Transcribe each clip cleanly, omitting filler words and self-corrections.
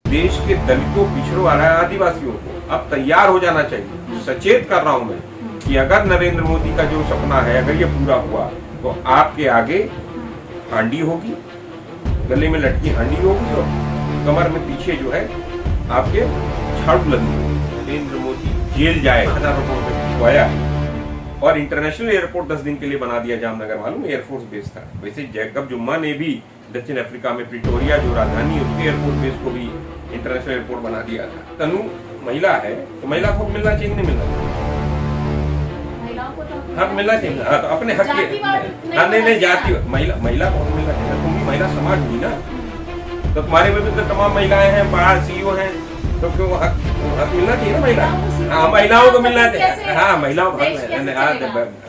देश के दलितों, पिछड़ों और आदिवासियों को अब तैयार हो जाना चाहिए। सचेत कर रहा हूं मैं कि अगर नरेंद्र मोदी का जो सपना है अगर ये पूरा हुआ तो आपके आगे हांडी होगी, गले में लटकी हांडी होगी और कमर में पीछे जो है आपके झाड़ू लगी। नरेंद्र मोदी जेल जाए, हजारों करोड़ रुपया और इंटरनेशनल एयरपोर्ट 10 दिन के लिए बना दिया जामनगर, मालूम एयरफोर्स बेस था। वैसे जैकब जुम्मा ने भी दक्षिण अफ्रीका में प्रिटोरिया जो राजधानी है उसके एयरपोर्ट बेस को भी इंटरनेशनल एयरपोर्ट बना दिया था। तनु महिला है तो महिला को मिलना चाहिए, नहीं मिलना चाहिए? हक मिलना चाहिए। हाँ, तो अपने हक के नहीं जाति महिला को मिलना चाहिए। तुम भी महिला समाज हुई ना, तो तुम्हारे में भी तो तमाम महिलाएं हैं, बाहर सीईओ हैं, तो क्यों हक मिलना चाहिए ना महिला? हाँ, महिलाओं को मिलना चाहिए। हाँ, महिलाओं को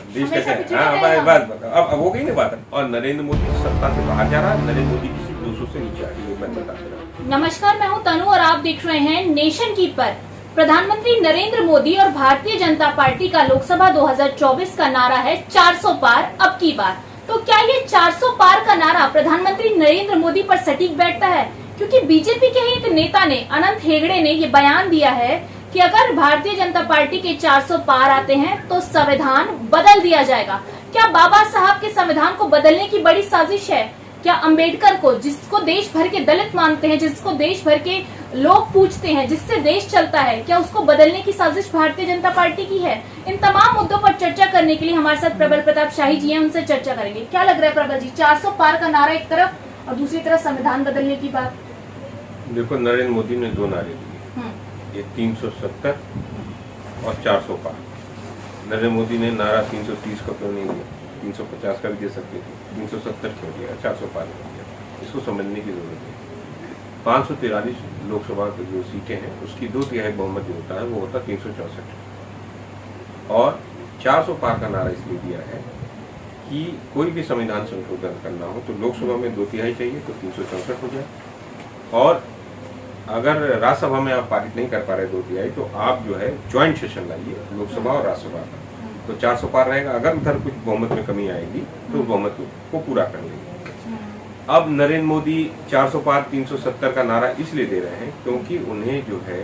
देश कैसे? हाँ, बस अब हो गई ना बात। और नरेंद्र मोदी सत्ता से बाहर जा रहा है, नरेंद्र मोदी किसी 200 से नीचे आ रही है, मैं बता दे रहा हूँ। नमस्कार, मैं हूँ तनु और आप देख रहे हैं नेशन कीपर। प्रधानमंत्री नरेंद्र मोदी और भारतीय जनता पार्टी का लोकसभा 2024 का नारा है 400 पार अब की बार। तो क्या ये 400 पार का नारा प्रधानमंत्री नरेंद्र मोदी पर सटीक बैठता है? क्योंकि बीजेपी के ही एक नेता ने, अनंत हेगड़े ने ये बयान दिया है कि अगर भारतीय जनता पार्टी के 400 पार आते हैं तो संविधान बदल दिया जाएगा। क्या बाबा साहब के संविधान को बदलने की बड़ी साजिश है? क्या अंबेडकर को, जिसको देश भर के दलित मानते हैं, जिसको देश भर के लोग पूछते हैं, जिससे देश चलता है, क्या उसको बदलने की साजिश भारतीय जनता पार्टी की है? इन तमाम मुद्दों पर चर्चा करने के लिए हमारे साथ प्रबल प्रताप शाही जी हैं, उनसे चर्चा करेंगे। क्या लग रहा है प्रबल जी, 400 पार का नारा एक तरफ और दूसरी तरफ संविधान बदलने की बात? देखो, नरेंद्र मोदी ने 2 नारे दिए, ये 370 और 400 पार। नरेंद्र मोदी ने नारा 330 का क्यों नहीं दिया? 350 का भी दे सकते थे, 370 क्यों दिया, 400 पार नहीं दिया? इसको समझने की जरूरत है। 543 लोकसभा की जो सीटें हैं उसकी 2/3 बहुमत जो होता है वो होता 364। और 400 पार का नारा इसलिए दिया है कि कोई भी संविधान संशोधन करना हो तो लोकसभा में 2/3 चाहिए तो 364 हो जाए, और अगर राज्यसभा में आप पारित नहीं कर पा रहे 2/3 तो आप जो है ज्वाइंट सेशन लाइए लोकसभा और राज्यसभा का, तो 400 पार रहेगा। अगर उधर कुछ बहुमत में कमी आएगी तो बहुमत को पूरा कर लेंगे। अब नरेंद्र मोदी 400 पार 370 का नारा इसलिए दे रहे हैं क्योंकि उन्हें जो है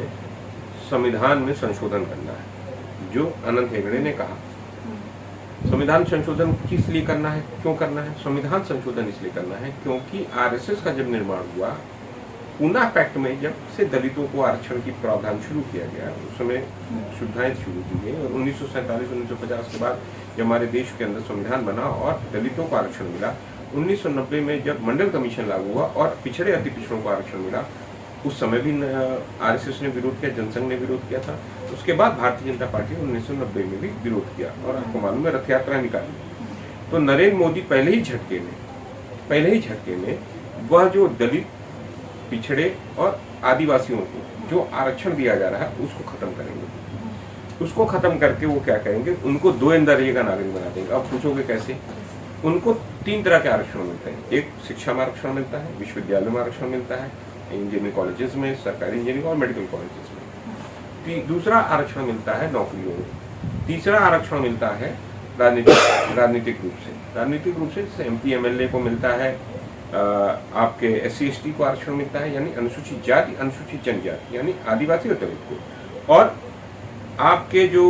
संविधान में संशोधन करना है। जो अनंत हेगड़े ने कहा, संविधान संशोधन किस लिए करना है, क्यों करना है? संविधान संशोधन इसलिए करना है क्योंकि आरएसएस का जब निर्माण हुआ, पूना पैक्ट में जब से दलितों को आरक्षण की प्रावधान शुरू किया गया, उस समय सुविधाएं शुरू की गई, और 1947-1950 के बाद जब हमारे देश के अंदर संविधान बना और दलितों को आरक्षण मिला, 1990 में जब मंडल कमीशन लागू हुआ और पिछड़े अति पिछड़ों को आरक्षण मिला, उस समय भी आरएसएस ने विरोध किया, जनसंघ ने विरोध किया था। उसके बाद भारतीय जनता पार्टी ने 1990 में भी विरोध किया और आपको मालूम है रथ यात्रा निकाली। तो नरेंद्र मोदी पहले ही झटके में वह जो दलित, पिछड़े और आदिवासियों को जो आरक्षण दिया जा रहा है उसको खत्म करेंगे। उसको खत्म करके वो क्या करेंगे, उनको 2 दर्जे का नागरिक बना देंगे। अब पूछोगे कैसे? उनको 3 तरह के आरक्षण मिलते हैं। एक शिक्षा में आरक्षण मिलता है, विश्वविद्यालय में आरक्षण मिलता है, इंजीनियरिंग कॉलेजेस में, सरकारी इंजीनियरिंग और मेडिकल कॉलेजेस में। दूसरा आरक्षण मिलता है नौकरियों में। तीसरा आरक्षण मिलता है राजनीतिक रूप से एमपी एमएलए को मिलता है, आपके SC ST को आरक्षण मिलता है, यानी अनुसूचित जाति, अनुसूचित जनजाति यानी आदिवासी और दलित को। और आपके जो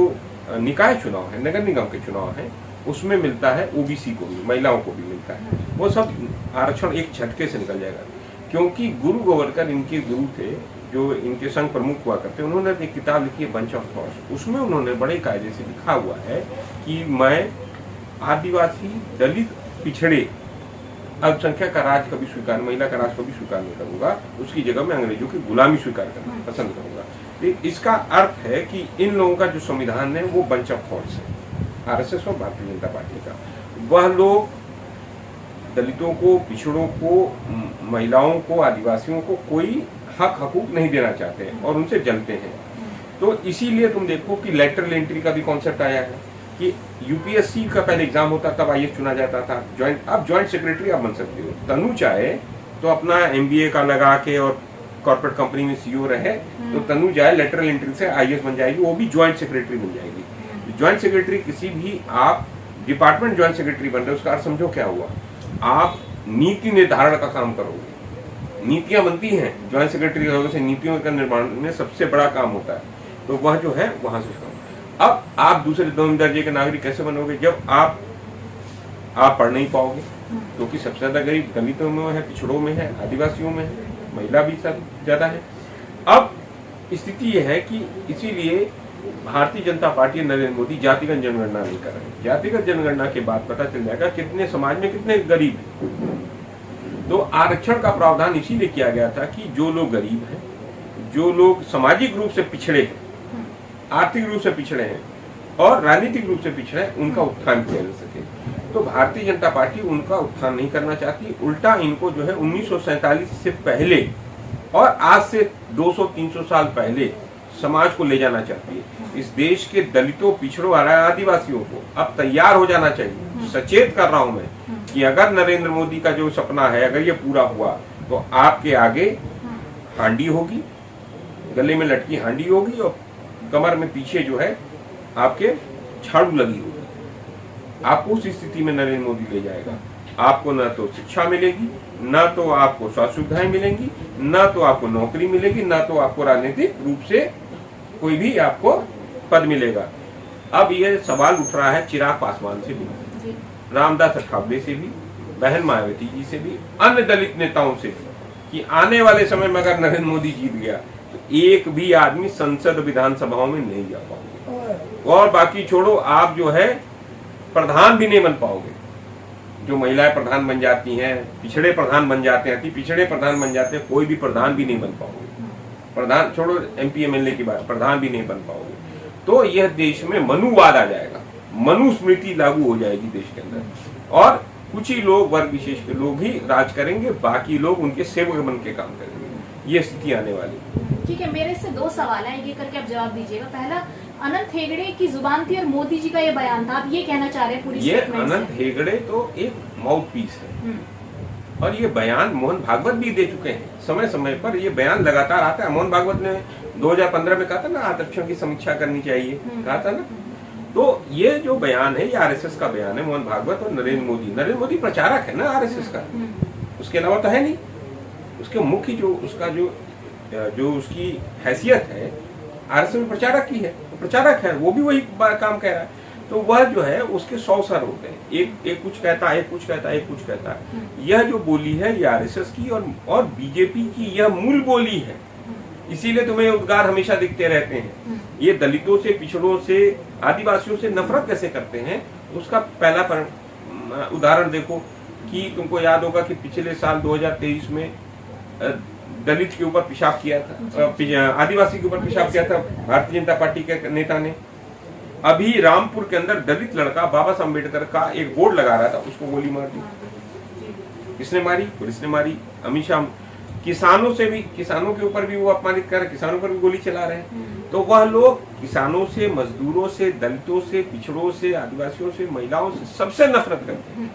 निकाय चुनाव है, नगर निगम के चुनाव है, उसमें मिलता है ओबीसी को भी, महिलाओं को भी मिलता है। वो सब आरक्षण एक झटके से निकल जाएगा, क्योंकि गुरु गोवर्धन इनके गुरु थे, जो इनके संघ प्रमुख हुआ करते। उन्होंने एक किताब लिखी है बंच ऑफ थॉट्स, उसमें उन्होंने बड़े कायदे से लिखा हुआ है कि मैं आदिवासी, दलित, पिछड़े, अल्पसंख्यक का राज कभी स्वीकार, महिला का राज कभी स्वीकार नहीं करूंगा, उसकी जगह में अंग्रेजों की गुलामी स्वीकार करना पसंद करूंगा। तो इसका अर्थ है कि इन लोगों का जो संविधान है वो बंच ऑफ थॉट्स है, आरएसएस और भारतीय जनता पार्टी का। वह लोग दलितों को, पिछड़ों को, महिलाओं को, आदिवासियों को कोई हक हकूक नहीं देना चाहते और उनसे जलते हैं। तो इसीलिए तुम देखो कि लेटरल एंट्री का भी कॉन्सेप्ट आया है कि यूपीएससी का पहले एग्जाम होता तब आईएएस चुना जाता था, अब ज्वाइंट सेक्रेटरी आप बन सकते हो। तनु चाहे तो अपना MBA का लगा के और कॉर्पोरेट कंपनी में CEO रहे, तो तनु जाए लेटरल एंट्री से आईएएस बन जाएगी, वो भी ज्वाइंट सेक्रेटरी बन जाएगी। ज्वाइंट सेक्रेटरी किसी भी, आप डिपार्टमेंट ज्वाइंट सेक्रेटरी बन रहे हो, उसका अर्थ समझो क्या हुआ? आप नीति निर्धारण का काम करोगे, नीतियां बनती हैं, ज्वाइंट सेक्रेटरी से नीतियों का निर्माण में सबसे बड़ा काम होता है, तो वह जो है वहां से काम। अब आप दूसरे दर्जे के नागरिक कैसे बनोगे जब आप पढ़ नहीं पाओगे, क्योंकि सबसे ज्यादा गरीब दलितों में है, पिछड़ों में है, आदिवासियों में है, महिला भी सब ज्यादा है। अब स्थिति यह है कि इसीलिए भारतीय जनता पार्टी नरेंद्र मोदी जातिगत जनगणना नहीं कर रहे। जातिगत जनगणना के बाद पता चल जाएगा कितने समाज में कितने गरीब हैं। तो आरक्षण का प्रावधान इसीलिए किया गया था कि जो लोग गरीब हैं, जो लोग सामाजिक रूप से पिछड़े हैं, आर्थिक रूप से पिछड़े हैं और राजनीतिक रूप से पिछड़े हैं, उनका उत्थान किया जा सके। तो भारतीय जनता पार्टी उनका उत्थान नहीं करना चाहती, उल्टा इनको जो है 1947 से पहले और आज से 200-300 साल पहले समाज को ले जाना चाहती है। इस देश के दलितों, पिछड़ों और आदिवासियों को अब तैयार हो जाना चाहिए। सचेत कर रहा हूं मैं कि अगर नरेंद्र मोदी का जो सपना है अगर ये पूरा हुआ तो आपके आगे हांडी होगी, गले में लटकी हांडी होगी और कमर में पीछे जो है आपके झाड़ू लगी होगी। आपको उस स्थिति में नरेंद्र मोदी ले जाएगा। आपको न तो शिक्षा मिलेगी, न तो आपको स्वास्थ्य सुविधाएं मिलेंगी, न तो आपको नौकरी मिलेगी, न तो आपको राजनीतिक रूप से कोई भी आपको पद मिलेगा। अब ये सवाल उठ रहा है चिराग पासवान से भी, रामदास अठावले से भी, बहन मायावती जी से भी, अन्य दलित नेताओं से भी कि आने वाले समय में अगर नरेंद्र मोदी जीत गया तो एक भी आदमी संसद विधानसभाओं में नहीं जा पाओगे और बाकी छोड़ो आप जो है प्रधान भी नहीं बन पाओगे। जो महिलाएं प्रधान बन जाती हैं, पिछड़े प्रधान बन जाते हैं, अति पिछड़े प्रधान बन जाते हैं, कोई भी प्रधान भी नहीं बन पाओगे। प्रधान छोड़ो MP MLA की बात, प्रधान भी नहीं बन पाओगे। तो यह देश में मनुवाद आ जाएगा, मनुस्मृति लागू हो जाएगी देश के अंदर और कुछ ही लोग, वर्ग विशेष के लोग ही राज करेंगे, बाकी लोग उनके सेवक बन के काम करेंगे। ये स्थिति आने वाली। ठीक है, मेरे से 2 सवाल हैं, ये करके आप जवाब दीजिएगा। पहला, अनंत हेगड़े की जुबान थी और मोदी जी का ये बयान था, आप ये कहना चाह रहे हैं पूरी स्टेटमेंट से? अनंत हेगड़े तो एक माउथ पीस है और ये बयान मोहन भागवत भी दे चुके हैं। समय समय पर ये बयान लगातार आता है। मोहन भागवत ने 2015 में कहा था ना आरक्षण की समीक्षा करनी चाहिए, कहा था ना। तो ये जो बयान है ये RSS का बयान है, मोहन भागवत और नरेंद्र मोदी प्रचारक है ना RSS का, उसके अलावा तो है नहीं। उसके मुख्य जो उसका जो उसकी हैसियत है RSS में प्रचारक की है, तो प्रचारक है, वो भी वही काम कह रहा है। तो वह जो है उसके 100 सर होते हैं, एक कुछ कहता है, एक कुछ कहता है, एक कुछ कहता है। यह जो बोली है ये RSS की और बीजेपी की यह मूल बोली है। इसीलिए तुम्हें उद्गार हमेशा दिखते रहते हैं। ये दलितों से, पिछड़ों से, आदिवासियों से नफरत कैसे करते हैं उसका पहला उदाहरण देखो कि तुमको याद होगा कि पिछले साल 2023 में दलित के ऊपर पेशाब किया था, आदिवासी के ऊपर पेशाब किया था भारतीय जनता पार्टी के नेता ने। अभी रामपुर के अंदर दलित लड़का बाबा साहब अम्बेडकर का एक बोर्ड लगा रहा था, उसको गोली मार दी। किसने मारी? पुलिस ने मारी। अमित शाह किसानों के ऊपर भी वो अपमानित कर रहे, किसानों पर भी गोली चला रहे हैं। तो वह लोग किसानों से, मजदूरों से, दलितों से, पिछड़ों से, आदिवासियों से, महिलाओं से सबसे नफरत करते हैं।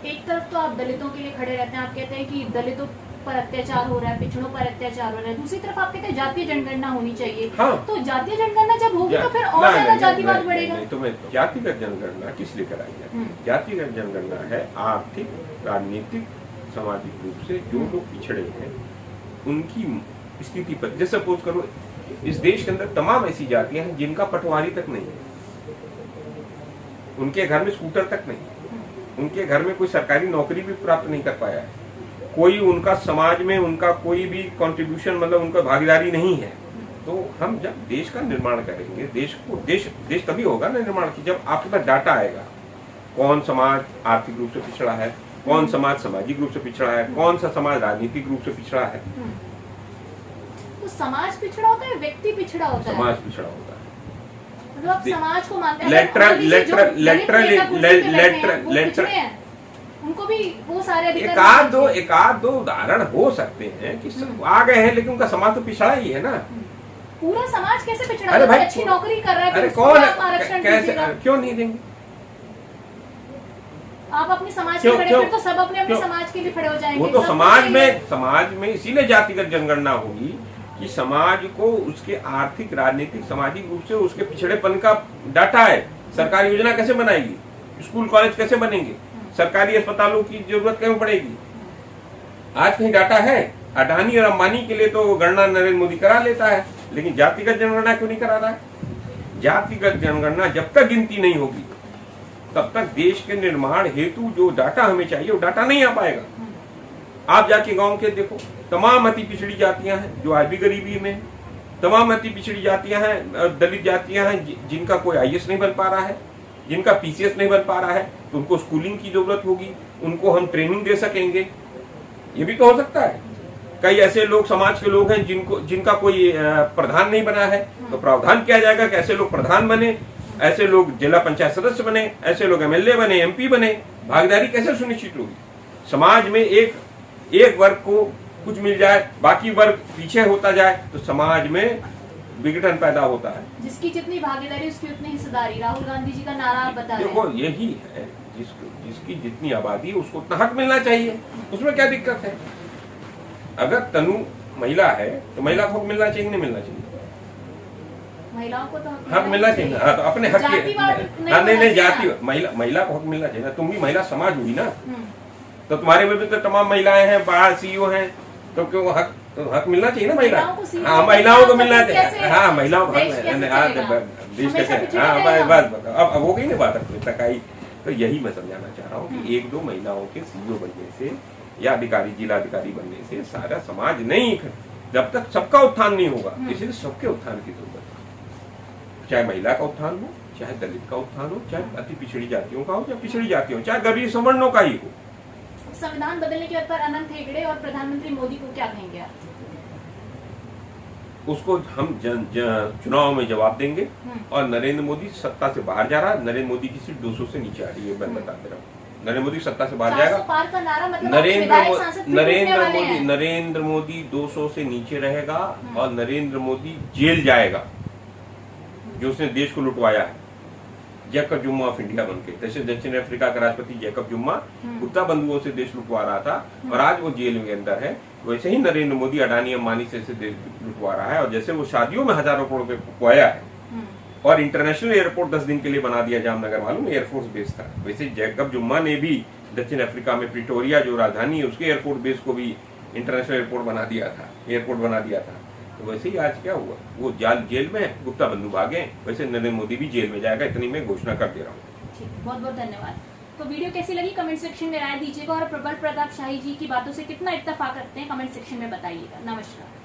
एक तरफ तो आप दलितों के लिए खड़े रहते हैं, आप कहते हैं कि दलितों पर अत्याचार हो रहा है, पिछड़ों पर अत्याचार हो रहा है, दूसरी तरफ आप कहते हैं जातीय जनगणना होनी चाहिए। हाँ। तो जातीय जनगणना जब होगी तो फिर और ज्यादा जातिवाद बढ़ेगा। तो मैं जातिगत जनगणना किस लिए कराई है? जातिगत जनगणना है आर्थिक, राजनीतिक, सामाजिक रूप से जो लोग पिछड़े हैं उनकी स्थिति पर। जैसे सपोज करो इस देश के अंदर तमाम ऐसी जातियां हैं जिनका पटवारी तक नहीं है, उनके घर में स्कूटर तक नहीं, उनके घर में कोई सरकारी नौकरी भी प्राप्त नहीं कर पाया है, कोई उनका समाज में उनका कोई भी कंट्रीब्यूशन मतलब उनका भागीदारी नहीं है। तो हम जब देश का निर्माण करेंगे, देश तभी होगा ना निर्माण की जब आपके पास डाटा आएगा, कौन समाज आर्थिक रूप से पिछड़ा है, कौन समाज सामाजिक रूप से पिछड़ा है, कौन सा समाज राजनीतिक रूप से पिछड़ा है। तो समाज पिछड़ा होता है, व्यक्ति पिछड़ा होता है? समाज पिछड़ा होता है। मतलब आप समाज को मानते हैं? उनको भी वो सारे अधिकार एक आध दो उदाहरण हो सकते हैं कि आ गए हैं, लेकिन उनका समाज तो पिछड़ा ही है ना। पूरा समाज कैसे पिछड़ा है? अच्छी नौकरी कर रहा है, अरे कौन कैसे, क्यों नहीं देंगे? आप अपने समाज के खड़े, फिर तो सब अपने समाज के लिए खड़े हो जाएंगे। वो तो समाज में इसीलिए जातिगत जनगणना होगी कि समाज को उसके आर्थिक, राजनीतिक, सामाजिक रूप से उसके पिछड़ेपन का डाटा है। सरकार योजना कैसे बनाएगी, स्कूल कॉलेज कैसे बनेंगे, सरकारी अस्पतालों की जरूरत क्यों पड़ेगी, आज कहीं डाटा है? अडानी और अंबानी के लिए तो गणना नरेंद्र मोदी करा लेता है, लेकिन जातिगत जनगणना क्यों नहीं करा रहा है? जातिगत जनगणना जब तक गिनती नहीं होगी तब तक देश के निर्माण हेतु जो डाटा हमें चाहिए वो डाटा नहीं आ पाएगा। आप जाके गांव के देखो, तमाम अति पिछड़ी जातियां हैं जो आज भी गरीबी में, तमाम अति पिछड़ी जातियां हैं, दलित जातियां हैं जिनका कोई आईएएस नहीं बन पा रहा है, जिनका पीसीएस नहीं बन पा रहा है, तो उनको स्कूलिंग की जरूरत होगी, उनको हम ट्रेनिंग दे सकेंगे। ये भी तो हो सकता है। कई ऐसे लोग समाज के लोग हैं जिनका कोई प्रधान नहीं बना है, तो प्रावधान किया जाएगा कि ऐसे लोग प्रधान बने, ऐसे लोग जिला पंचायत सदस्य बने, ऐसे लोग एमएलए बने, एमपी बने। भागीदारी कैसे सुनिश्चित होगी? समाज में एक वर्ग को कुछ मिल जाए, बाकी वर्ग पीछे होता जाए, तो समाज में विघटन पैदा होता है। जिसकी जितनी भागीदारी उसकी उतनी हिस्सेदारी, राहुल गांधी जी का नारा आप बता रहे हैं। देखो यही है, जिसकी जितनी आबादी उसको उतना हक मिलना चाहिए, उसमें क्या दिक्कत है? अगर तनु महिला है तो महिला को हक मिलना चाहिए, नहीं मिलना चाहिए? महिलाओं को तो हक मिलना चाहिए। हाँ, तो अपने हक नहीं जाति महिला को हक मिलना चाहिए ना। तुम भी महिला समाज हुई ना, तो तुम्हारे में भी तो तमाम महिलाएं हैं, बाहर सीईओ हैं, तो क्यों हक मिलना चाहिए ना महिला? हाँ, महिलाओं को मिलना चाहिए। हाँ, महिलाओं को देश कैसे? हाँ बस अब हो गई ना बात तक आई। तो यही मैं समझाना चाह रहा हूँ कि एक दो महिलाओं के सीईओ बनने से या अधिकारी, जिला अधिकारी बनने से सारा समाज नहीं, जब तक सबका उत्थान नहीं होगा, इसलिए सबके उत्थान की जरूरत है। चाहे महिला का उत्थान हो, चाहे दलित का उत्थान हो, चाहे अति पिछड़ी जातियों का हो, चाहे पिछड़ी जातियों, चाहे गरीब सवर्णों का ही हो। संविधान बदलने के बाद अनंत हेगड़े और प्रधानमंत्री मोदी को क्या कहेंगे आप? उसको हम चुनाव में जवाब देंगे। और नरेंद्र मोदी सत्ता से बाहर जा रहा है। नरेंद्र मोदी की सीट 200 से नीचे आ रही है, मैं बता दे रहा हूँ। नरेंद्र मोदी सत्ता से बाहर जाएगा। मतलब नरेंद्र मोदी 200 से नीचे रहेगा और नरेंद्र मोदी जेल जाएगा, जो उसने देश को लुटवाया है। जैकब जुम्मा ऑफ इंडिया बनके, जैसे दक्षिण अफ्रीका का राष्ट्रपति जैकब जुम्मा गुप्ता बंधुओं से देश लुटवा रहा था और आज वो जेल के अंदर है, वैसे ही नरेंद्र मोदी अडानी अंबानी से देश लुटवा रहा है। और जैसे वो शादियों में हजारों करोड़ रुपए खोया है और इंटरनेशनल एयरपोर्ट 10 दिन के लिए बना दिया जामनगर, मालूम एयरफोर्स बेस था, वैसे जैकब जुम्मा ने भी दक्षिण अफ्रीका में प्रिटोरिया जो राजधानी है उसके एयरपोर्ट बेस को भी इंटरनेशनल एयरपोर्ट बना दिया था। तो वैसे ही आज क्या हुआ, वो जेल में है, गुप्ता बंधु भागे, वैसे नरेंद्र मोदी भी जेल में जाएगा, इतनी मैं घोषणा कर दे रहा हूँ। ठीक, बहुत बहुत धन्यवाद। तो वीडियो कैसी लगी कमेंट सेक्शन में राय दीजिएगा और प्रबल प्रताप शाही जी की बातों से कितना इत्तेफाक रखते हैं कमेंट सेक्शन में बताइएगा। नमस्कार।